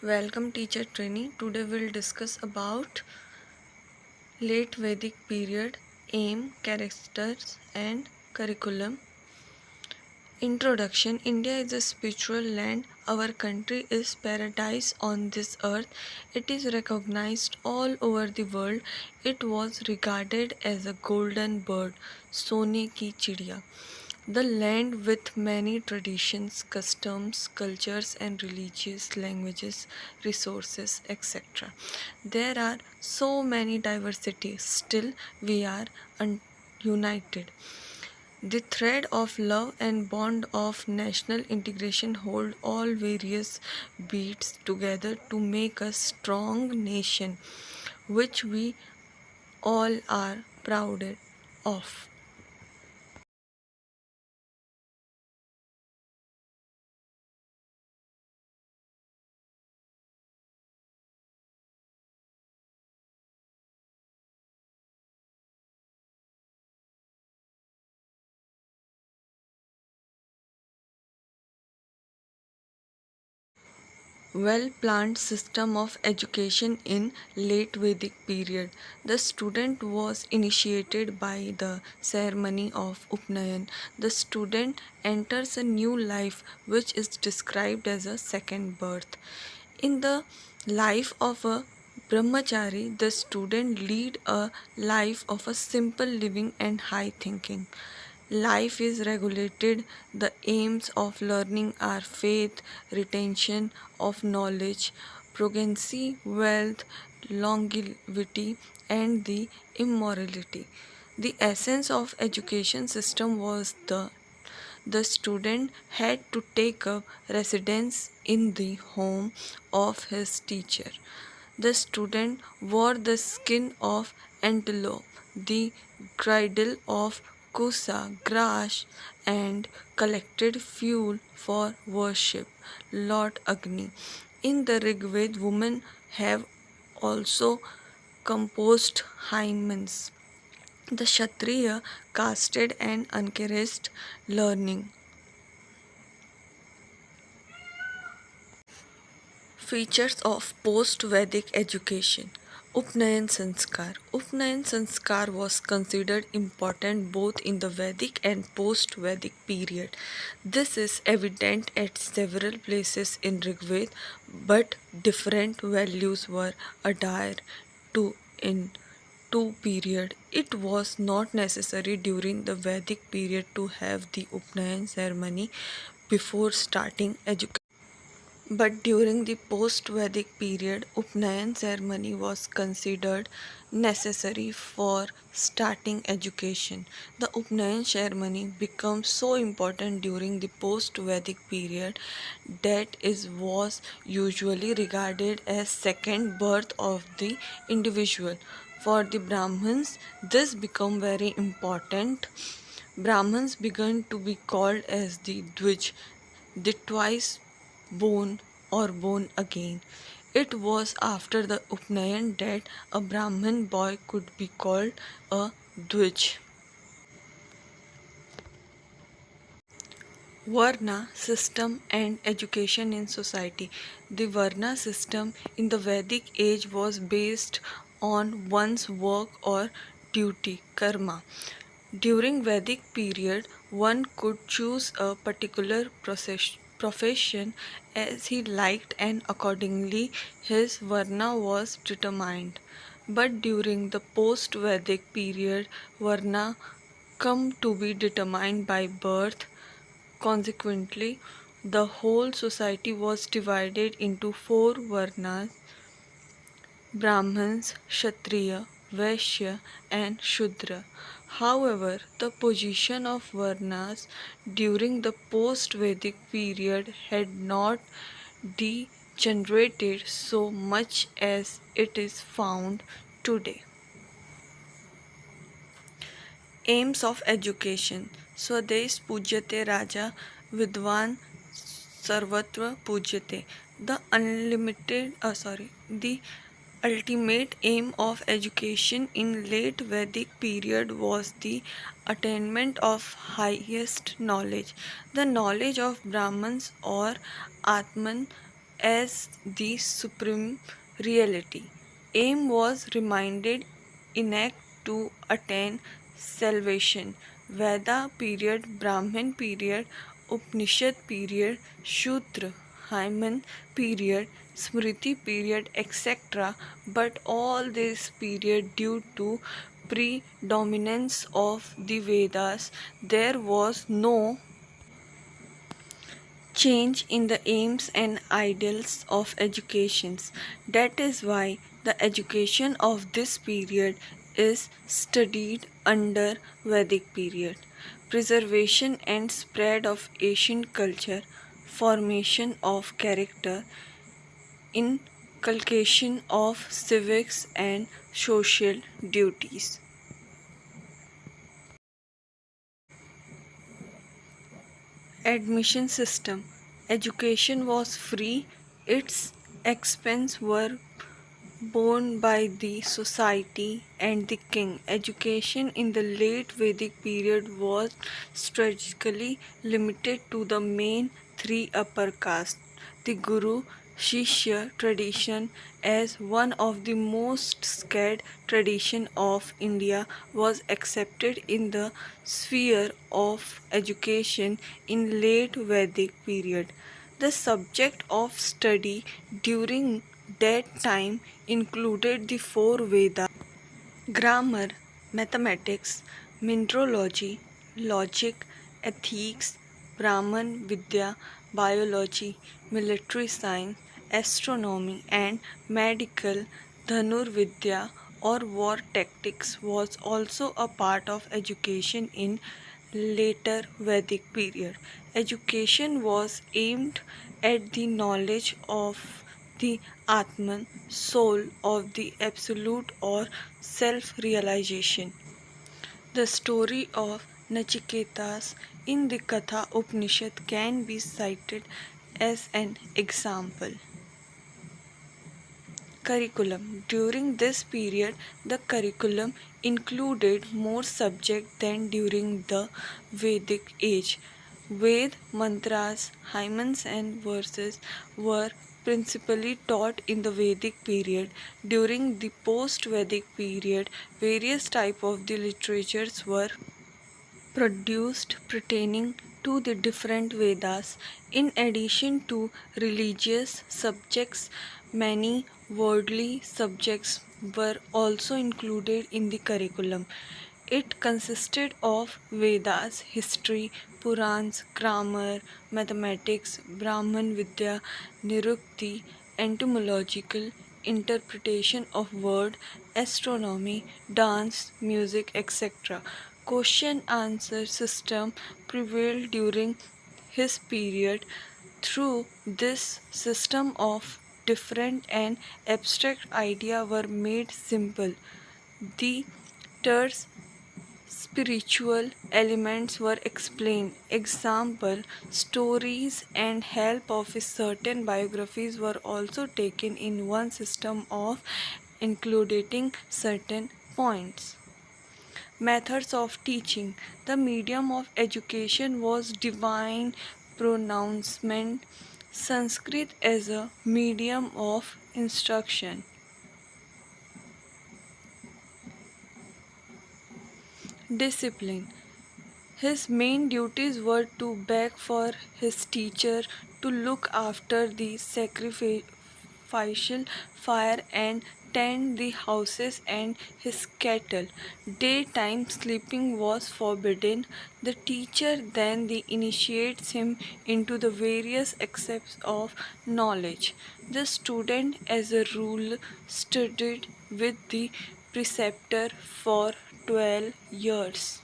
Welcome teacher trainee. Today we'll discuss about late Vedic period, aim, characters and curriculum. Introduction. India is a spiritual land. Our country is paradise on this earth. It is recognized all over the world. It was regarded as a golden bird, Sone ki chidiya. The land with many traditions, customs, cultures, and religious languages, resources, etc. There are so many diversities, still, we are united. The thread of love and bond of national integration hold all various beats together to make a strong nation, which we all are proud of. Well-planned system of education in late Vedic period. The student was initiated by the ceremony of Upnayan. The student enters a new life which is described as a second birth. In the life of a brahmachari, the student lead a life of a simple living and high thinking. Life is regulated. The aims of learning are faith, retention of knowledge, progeny, wealth, longevity, and the immorality. The essence of education system was the student had to take up residence in the home of his teacher. The student wore the skin of antelope, the girdle of kusa grass, and collected fuel for worship, Lord Agni. In the Rig Veda, women have also composed hymns. The Kshatriya casted and encouraged learning. Features of post-Vedic education. Upnayan Sanskar. Upnayan Sanskar was considered important both in the Vedic and post-Vedic period. This is evident at several places in Rigveda, but different values were adhered to in two period. It was not necessary during the Vedic period to have the Upnayan ceremony before starting education. But during the post-Vedic period, Upnayan ceremony was considered necessary for starting education. The Upnayan ceremony becomes so important during the post-Vedic period that it was usually regarded as second birth of the individual. For the Brahmins, this became very important. Brahmins began to be called as the Dvij, the twice born or born again. It was after the Upnayan that a Brahmin boy could be called a Dvij. Varna system and education in society. The Varna system in the Vedic age was based on one's work or duty, karma. During Vedic period, one could choose a particular profession as he liked and accordingly his Varna was determined. But during the post-Vedic period, Varna come to be determined by birth. Consequently, the whole society was divided into four Varnas: Brahmins, Kshatriya, Vaishya, and Shudra. However, the position of Varnas during the post Vedic period had not degenerated so much as it is found today. Aims of education. Swades Pujyate Raja Vidwan Sarvatra Pujyate. The ultimate aim of education in late Vedic period was the attainment of highest knowledge, the knowledge of Brahmans or Atman. as the supreme reality. Aim was reminded enact to attain salvation. Veda period, Brahmin period, Upanishad period, Shudra, Hyman period, Smriti period, etc. But all this period due to predominance of the Vedas, there was no change in the aims and ideals of educations. That is why the education of this period is studied under Vedic period. Preservation and spread of Asian culture, formation of character, inculcation of civics and social duties. Admission system. Education was free, its expense were borne by the society and the king. Education in the late Vedic period was strategically limited to the main three upper castes. The Guru Shishya tradition, as one of the most sacred tradition of India, was accepted in the sphere of education in late Vedic period. The subject of study during that time included the four Vedas: grammar, mathematics, mineralogy, logic, ethics, Brahman Vidya, biology, military science, astronomy, and medical. Dhanurvidya or war tactics was also a part of education in later Vedic period. Education was aimed at the knowledge of the Atman, soul of the Absolute or self realization. The story of Nachiketas in the Katha Upanishad can be cited as an example. Curriculum. During this period, the curriculum included more subjects than during the Vedic age. Ved, mantras, hymns, and verses were principally taught in the Vedic period. During the post-Vedic period, various types of the literatures were produced pertaining to the different Vedas. In addition to religious subjects, many worldly subjects were also included in the curriculum. It consisted of Vedas, history, Purans, grammar, mathematics, Brahman Vidya, Nirukti, entomological interpretation of word, astronomy, dance, music, etc. Question answer system prevailed during his period. Through this system of different and abstract idea were made simple. The terse spiritual elements were explained. Example, stories and help of certain biographies were also taken in one system of including certain points. Methods of teaching. The medium of education was divine pronouncement, Sanskrit as a medium of instruction. Discipline. His main duties were to beg for his teacher to look after the sacrificial fire and tend the houses and his cattle. Daytime sleeping was forbidden. The teacher then initiates him into the various aspects of knowledge. The student, as a rule, studied with the preceptor for 12 years.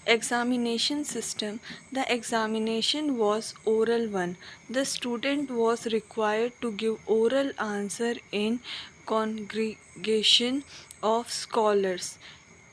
Examination system. The examination was oral one. The student was required to give oral answer in congregation of scholars.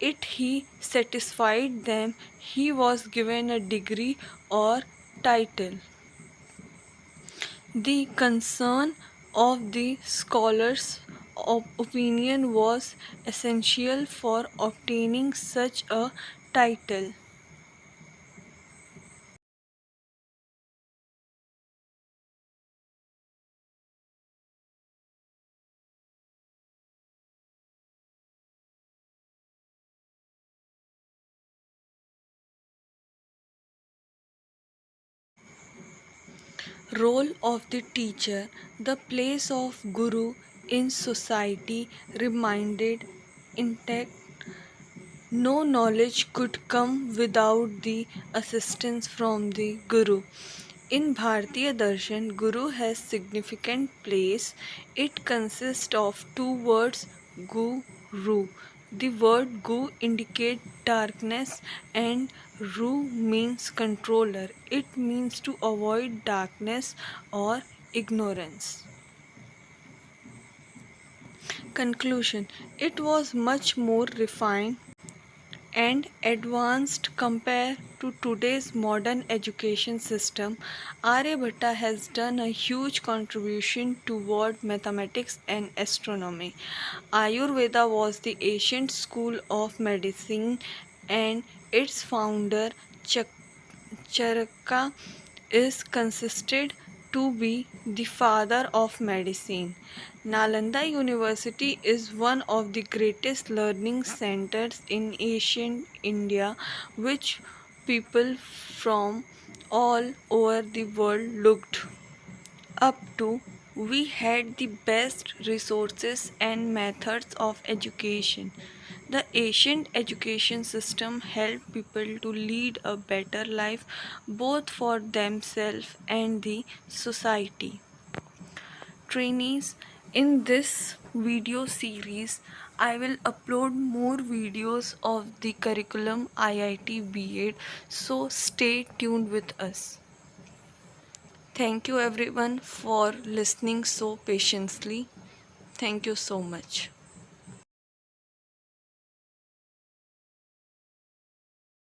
If he satisfied them, he was given a degree or title. The concern of the scholars of opinion was essential for obtaining such a title. Role of the teacher, the place of Guru in society remained intact. No knowledge could come without the assistance from the Guru. In Bharatiya Darshan, Guru has significant place. It consists of two words, Guru. The word Gu indicates darkness and Ru means controller. It means to avoid darkness or ignorance. Conclusion. It was much more refined and advanced compared to today's modern education system. Aryabhatta has done a huge contribution toward mathematics and astronomy. Ayurveda was the ancient school of medicine, and its founder Charaka is considered to be the father of medicine. Nalanda University is one of the greatest learning centers in ancient India, which people from all over the world looked up to. We had the best resources and methods of education. The ancient education system helped people to lead a better life both for themselves and the society. Trainees, in this video series, I will upload more videos of the curriculum IIT B.Ed, so stay tuned with us. Thank you everyone for listening so patiently. Thank you so much.